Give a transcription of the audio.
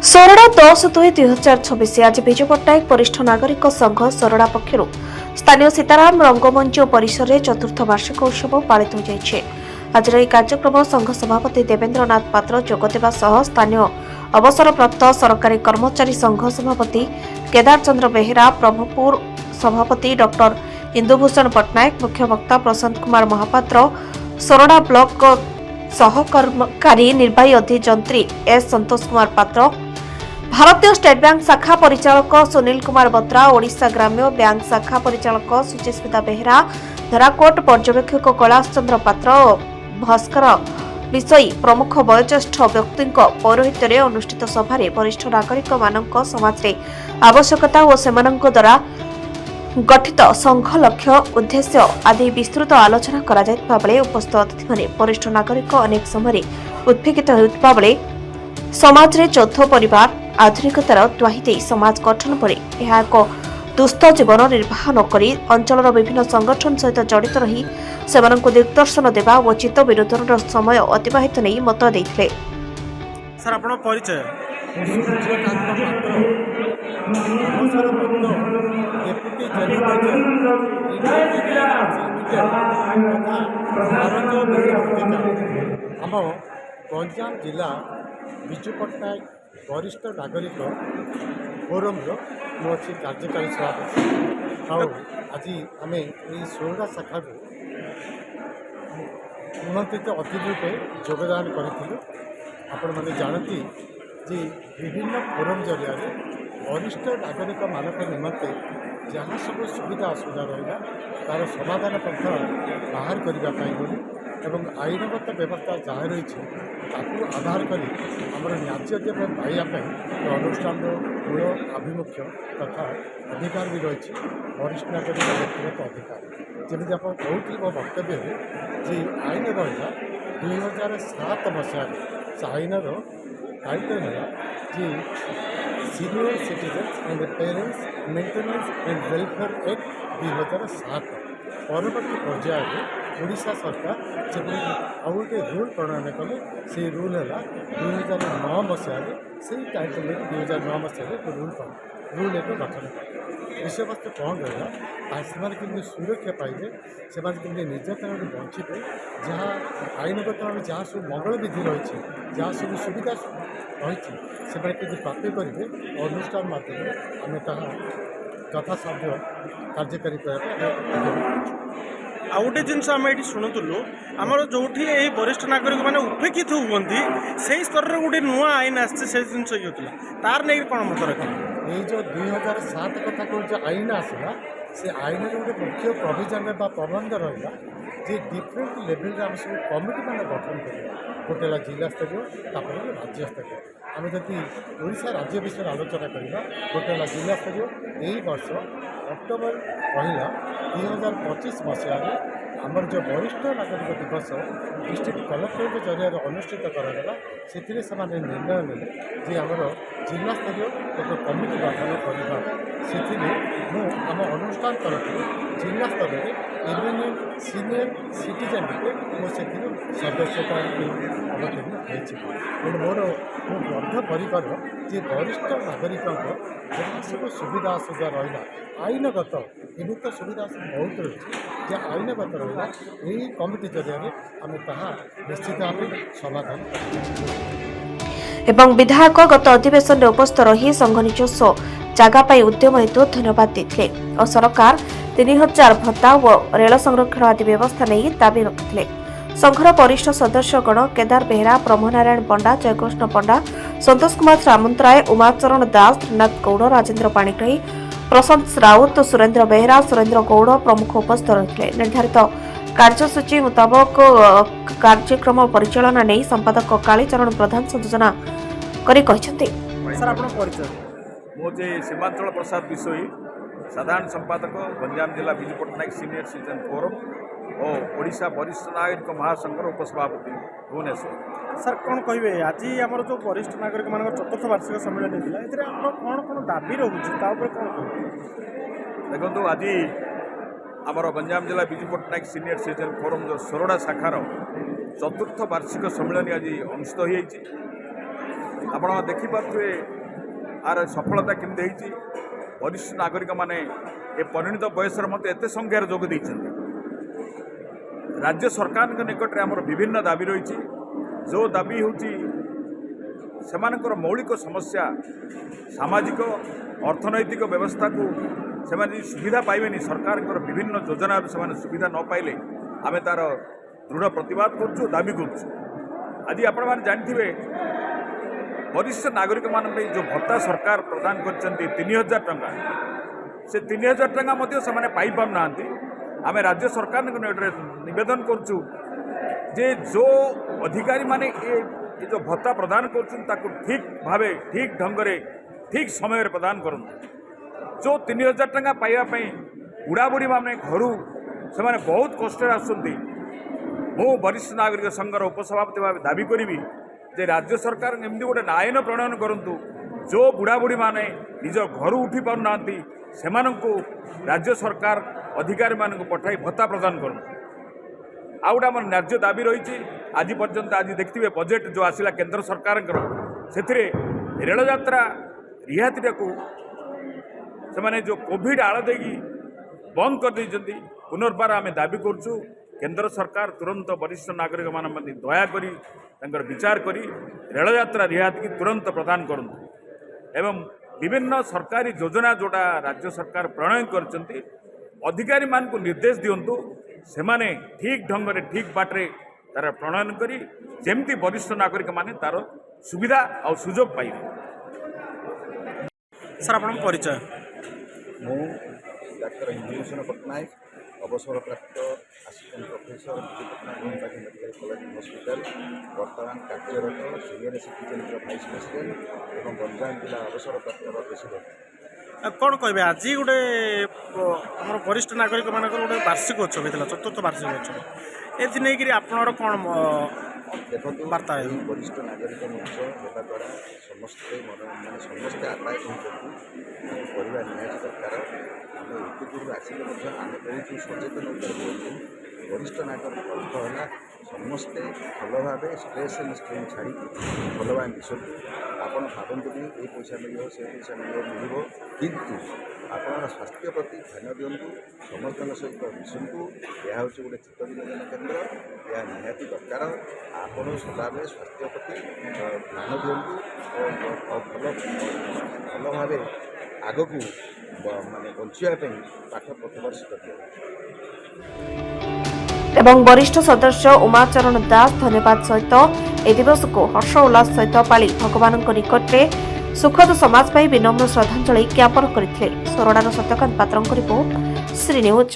16/10/2026 आज विजु पट्टनायक वरिष्ठ नागरिक संघ सोरडा पक्षर स्थानीय सीताराम रंगमंच परिसर में चतुर्थ वार्षिक उत्सव पालित हो आज कार्यक्रम संघ सभापति देवेन्द्रनाथ पात्र जोगदेवा सह स्थानीय अवसरप्राप्त सरकारी कर्मचारी संघ सभापति केदार चंद्र बेहेरा ब्रह्मपुर सभापति डॉक्टर इंदुभूषण पट्टनायक मुख्य वक्ता प्रशांत कुमार महापात्र सोरडा ब्लॉक सहकार्यकारी निर्वाही अधिजंत्री एस संतोष कुमार पात्र भारतीय स्टेट बैंक शाखा परिचालक सुनील कुमार बत्रा ओडिशा ग्राम्य बैंक शाखा परिचालक सुचिस्मिता बेहेरा धराकोट पर्यवेक्षक कैलाश चंद्र पात्र और भास्कर विषयी प्रमुख वयोज्येष्ठ व्यक्ति पौरोहित्य अनुष्ठित सभारे वरिष्ठ नागरिक मानक समाज आवश्यकता और सेमानक द्वारा गठित संघ लक्ष्य उद्देश्य आदि विस्तृत आलोचना करा जायतिबा बेले उपस्थित अतिथि माने वरिष्ठ नागरिक अनेक समय उत्प्रेक्षित होउतिबा बेले समाज रे चौथ परिवार आधुनिकतार द्वाही दे समाज गठन पर यह एक दुस्थ जीवन निर्वाह नकरी अंचल विभिन्न संगठन सहित जड़ित रही सेमानंको दिग्दर्शन देवा और चित्त विरोधन समय अतिबाहित नहीं मत देथिले। सर आपण परिचय डेप्यूटी आम गंजाम जिला विजु पट्टनायक वरिष्ठ नागरिक फोरम अच्छी कार्यकारी सभापति आज आम ये सोरडा शाखा को निमंत्रित अतिथि रूपे योगदान करूँ। आपण मैंने जानती जे विभिन्न फोरम जरिया वरिष्ठ नागरिक मानक निमंते जहाँ सब सुविधा असुविधा रहा तार समाधान पंथा बाहर करने एवं आईनगत व्यवस्था जहाँ रही आधार कर न्याय्य पाइबापी अनुष्ठान मूल आभिमुख्य तथा अधिकार भी रही वरिष्ठ नागरिक व्यक्तिगत अधिकार जमी आप कहते मो वक्तव्य जे आईन रहा 2007 मसीह से आईन पारित है जे senior citizens and parents maintenance and welfare act 2007 परवर्ती पर्यायर ओडिशा सरकार जब आउ गोटे रूल प्रणयन कले से रूल है 2009 मसीह से टाइटल 2009 मसीह रूल एक गठन कले विषय वस्तु कौन रहा से सुरक्षा पाइबे से निर्यातन बचे जहाँ आईनगत भाव जहाँ सब मंगल विधि रही जहाँ सब सुविधा रही से प्राप्त करेंगे अनुष्ठान माध्यम आम ता यथासाध्य कार्यकारी करने आउ गोटे जिनस आम ये शुणुलु आमर जो वरिष्ठ नागरिक मैंने उपेक्षित होती से स्तर में गोटे नुआ आईन आसे जिन ये होता तार नहीं कौन मत रखें ये जो 2007 कथा को जो आईन आसला से आईन गोटे मुख्य प्रोविजन प्रबंध रहा जे डिफरेंट लेवल आम सब कमिटी मैंने गठन करें गोटे जिला स्तरीय राज्य स्तरीय आम जदि ओडिशा राज्य विषय आलोचना करवा गोटे जिला स्तरीय यही वर्ष अक्टोबर 2025 मसीह आमर जो वरिष्ठ नागरिक दिवस डिस्ट्रिक्ट कलेक्टर जरिया अनुष्ठित कराला से निर्णय ने जे आमर जिला स्तरीय एक कमिटी गठन करवा से आम अनुष्ठान तरफ जिला स्तर में इवेनिंग सीनियर सिटीजन से सदस्यता अवतीर्ण होती मोर बद्धपरिकर जे वरिष्ठ नागरिक जहाँ सब सुविधा असुविधा रहा आईनगत एवं तो सुविधा बहुत रही जे आईनगत रहा यही कमिटी जरिया आम ताहा निश्चित भाव समाधान एवं विधायक गत अधिवेशन में उपस्थित रही संघ निजस्व जगह उद्यम हेतु धन्यवाद देते और सरकार 3000 भत्ता और रेल संरक्षण आदि व्यवस्था नहीं दाबी रखिते। संघर वरिष्ठ सदस्यगण केदार बेहेरा ब्रह्मनारायण पंडा जयकृष्ण पंडा संतोष कुमार सामंतराय उमाचरण दास त्रिनाथ गौड़ राजेन्द्र पाणिग्राही प्रशांत राउत सुरेन्द्र बेहेरा सुरेन्द्र गौड़ प्रमुख उपस्थित रही निर्धारित कार्यसूची मुताबक कार्यक्रम परिचालना नहीं संपादक कालीचरण प्रधान सूचना मुझे सीमांचल प्रसाद विषयी साधारण संपादक गंजाम जिला Biju Patnaik senior citizen forum और ओडिशा वरिष्ठ नागरिक महासंघर उपसभापति भुवनेश्वर। सर कौन कहे आज आम जो वरिष्ठ नागरिक मान चतुर्थ वार्षिक सम्मेलन होता है कौन कौन दाबी रोचे कौन देखो आज आमर गंजाम जिला Biju Patnaik senior citizen forum जो सोरडा शाखार चतुर्थ वार्षिक सम्मेलन आज अनुष्ठित हो ଆପଣ ଦେଖିପାରୁଥିବେ ଆର ସଫଳତା କେମିତି ହେଇଛି। ବରିଷ୍ଠ ନାଗରିକମାନେ ଏ ପରିଣିତ ବୟସରେ ମଧ୍ୟ ଏତେ ସଂଖ୍ୟାରେ ଯୋଗ ଦେଇଛନ୍ତି। ରାଜ୍ୟ ସରକାରଙ୍କ ନିକଟରେ ଆମର ବିଭିନ୍ନ ଦାବି ରହିଛି। ଯେଉଁ ଦାବି ହେଉଛି ସେମାନଙ୍କର ମୌଳିକ ସମସ୍ୟା, ସାମାଜିକ ଅର୍ଥନୈତିକ ବ୍ୟବସ୍ଥାକୁ ସେମାନେ ସୁବିଧା ପାଇବେନି, ସରକାରଙ୍କର ବିଭିନ୍ନ ଯୋଜନାରୁ ସେମାନେ ସୁବିଧା ନ ପାଇଲେ ଆମେ ତା'ର ଦୃଢ଼ ପ୍ରତିବାଦ କରୁଛୁ, ଦାବି କରୁଛୁ। ଆଜି ଆପଣମାନେ ଜାଣିଥିବେ ବରିଷ୍ଠ ନାଗରିକମାନଙ୍କ ପାଇଁ ଯେଉଁ ଭତ୍ତା ସରକାର ପ୍ରଦାନ କରିଛନ୍ତି 3000 ଟଙ୍କା, ସେ 3000 ଟଙ୍କା ମଧ୍ୟ ସେମାନେ ପାଇପାରୁନାହାନ୍ତି। ଆମେ ରାଜ୍ୟ ସରକାରଙ୍କ ନିକଟରେ ନିବେଦନ କରୁଛୁ ଯେ ଯେଉଁ ଅଧିକାରୀମାନେ ଏ ଯେଉଁ ଭତ୍ତା ପ୍ରଦାନ କରୁଛନ୍ତି ତାକୁ ଠିକ୍ ଭାବେ, ଠିକ୍ ଢଙ୍ଗରେ, ଠିକ୍ ସମୟରେ ପ୍ରଦାନ କରନ୍ତୁ। ଯେଉଁ 3000 ଟଙ୍କା ପାଇବା ପାଇଁ ବୁଢ଼ାବୁଢ଼ୀମାନେ ଘରୁ ସେମାନେ ବହୁତ କଷ୍ଟରେ ଆସୁଛନ୍ତି। ମୁଁ ବରିଷ୍ଠ ନାଗରିକ ସଂଘର ଉପସଭାପତି ଭାବେ ଦାବି କରିବି ଯେ ରାଜ୍ୟ ସରକାର ଏମିତି ଗୋଟେ ଆଇନ ପ୍ରଣୟନ କରନ୍ତୁ, ଯେଉଁ ବୁଢ଼ାବୁଢ଼ୀମାନେ ନିଜ ଘରୁ ଉଠି ପାରୁନାହାନ୍ତି ସେମାନଙ୍କୁ ରାଜ୍ୟ ସରକାର ଅଧିକାରୀମାନଙ୍କୁ ପଠାଇ ଭତ୍ତା ପ୍ରଦାନ କରନ୍ତୁ। ଆଉ ଗୋଟେ ଆମର ନ୍ୟାଯ୍ୟ ଦାବି ରହିଛି। ଆଜି ପର୍ଯ୍ୟନ୍ତ ଆଜି ଦେଖିଥିବେ ବଜେଟ୍ ଯେଉଁ ଆସିଲା କେନ୍ଦ୍ର ସରକାରଙ୍କର, ସେଥିରେ ରେଳଯାତ୍ରା ରିହାତିଟାକୁ ସେମାନେ ଯେଉଁ କୋଭିଡ଼ ଆଳ ଦେଇକି ବନ୍ଦ କରିଦେଇଛନ୍ତି। ପୁନର୍ବାର ଆମେ ଦାବି କରୁଛୁ କେନ୍ଦ୍ର ସରକାର ତୁରନ୍ତ ବରିଷ୍ଠ ନାଗରିକମାନଙ୍କ ପ୍ରତି ଦୟାକରି ତାଙ୍କର ବିଚାର କରି ରେଳଯାତ୍ରା ରିହାତିକି ତୁରନ୍ତ ପ୍ରଦାନ କରନ୍ତୁ ଏବଂ ବିଭିନ୍ନ ସରକାରୀ ଯୋଜନା ଯେଉଁଟା ରାଜ୍ୟ ସରକାର ପ୍ରଣୟନ କରିଛନ୍ତି ଅଧିକାରୀମାନଙ୍କୁ ନିର୍ଦ୍ଦେଶ ଦିଅନ୍ତୁ ସେମାନେ ଠିକ୍ ଢଙ୍ଗରେ ଠିକ୍ ବାଟରେ ତାର ପ୍ରଣୟନ କରି ଯେମିତି ବରିଷ୍ଠ ନାଗରିକମାନେ ତାର ସୁବିଧା ଆଉ ସୁଯୋଗ ପାଇବେ। ସାର୍ ଆପଣଙ୍କ ପରିଚୟ? ମୁଁ ଡାକ୍ତର ଇନ୍ଦୁଭୂଷଣ ପଟ୍ଟନାୟକ, ଅବସରପ୍ରାପ୍ତ assistant professor Biju Patnaik homeopathy medical college hospital, ବର୍ତ୍ତମାନ କାର୍ଯ୍ୟରତ ସିନିୟର ସିଟିଜେନ୍ର ଭାଇସ୍ ପ୍ରେସିଡେଣ୍ଟ ଏବଂ ଗଞ୍ଜାମ ଜିଲ୍ଲା ଅବସରପ୍ରାପ୍ତର ପ୍ରେସିଡେଣ୍ଟ। କ'ଣ କହିବେ ଆଜି ଗୋଟେ ଆମର ବରିଷ୍ଠ ନାଗରିକମାନଙ୍କର ଗୋଟେ ବାର୍ଷିକ ଉତ୍ସବ ହେଇଥିଲା, ଚତୁର୍ଥ ବାର୍ଷିକ ଉତ୍ସବ, ଏଥି ନେଇକରି ଆପଣଙ୍କର କ'ଣ ଦେଖନ୍ତୁ, ବାର୍ତ୍ତା ଏହି ବରିଷ୍ଠ ନାଗରିକ ମଞ୍ଚ ହେବା ଦ୍ୱାରା ସମସ୍ତେ ସମସ୍ତେ ଆଦାୟ କରୁଛନ୍ତି, ତାକୁ କରିବା ନିହାତି ଦରକାର। ଆମେ ଏତେ ଦୂରରୁ ଆସିଲେ ମଧ୍ୟ ଆମେ କହୁଛୁ ସଚେତନ ଉପରେ କୁହନ୍ତୁ। ବରିଷ୍ଠ ନାଗରିକ ଅର୍ଥ ହେଲା ସମସ୍ତେ ଭଲ ଭାବେ ଷ୍ଟ୍ରେସ୍ ଆଣ୍ଡ ଷ୍ଟ୍ରେନ୍ ଛାଡ଼ିକି ଭଲ ଭାବେ ମିଶନ୍ତୁ। ଆପଣ ଭାବନ୍ତୁନି ଏ ପଇସା ମିଳିବ, ସେ ପଇସା ମିଳିବ, କିନ୍ତୁ ଆପଣଙ୍କର ସ୍ୱାସ୍ଥ୍ୟ ପ୍ରତି ଧ୍ୟାନ ଦିଅନ୍ତୁ, ସମସ୍ତଙ୍କ ସହିତ ମିଶନ୍ତୁ। ଏହା ହେଉଛି ଗୋଟେ ଚିତ୍ତ ବିନୋଦନ କେନ୍ଦ୍ର, ଏହା ନିହାତି ଦରକାର। ଆପଣ ସଦାବେଳେ ସ୍ୱାସ୍ଥ୍ୟ ପ୍ରତି ଧ୍ୟାନ ଦିଅନ୍ତୁ ଓ ଭଲ ଭାବେ ଆଗକୁ ବଞ୍ଚିବା ପାଇଁ ପାଠ ପ୍ରତିବର୍ଷିତ ଦିଅନ୍ତୁ। ଏବଂ ବରିଷ୍ଠ ସଦସ୍ୟ ଉମାଚରଣ ଦାସ ଧନ୍ୟବାଦ ସହିତ ଏ ଦିବସକୁ ହର୍ଷ ଉଲ୍ଲାସ ସହିତ ପାଳି ଭଗବାନଙ୍କ ନିକଟରେ ସୁଖଦ ସମାଜ ପାଇଁ ବିନମ୍ର ଶ୍ରଦ୍ଧାଞ୍ଜଳି ଜ୍ଞାପନ କରିଥିଲେ। ସୋରଡ଼ାର ସତ୍ୟକାନ୍ତ ପାତ୍ରଙ୍କ ରିପୋର୍ଟ, ଶ୍ରୀ ନ୍ୟୁଜ୍।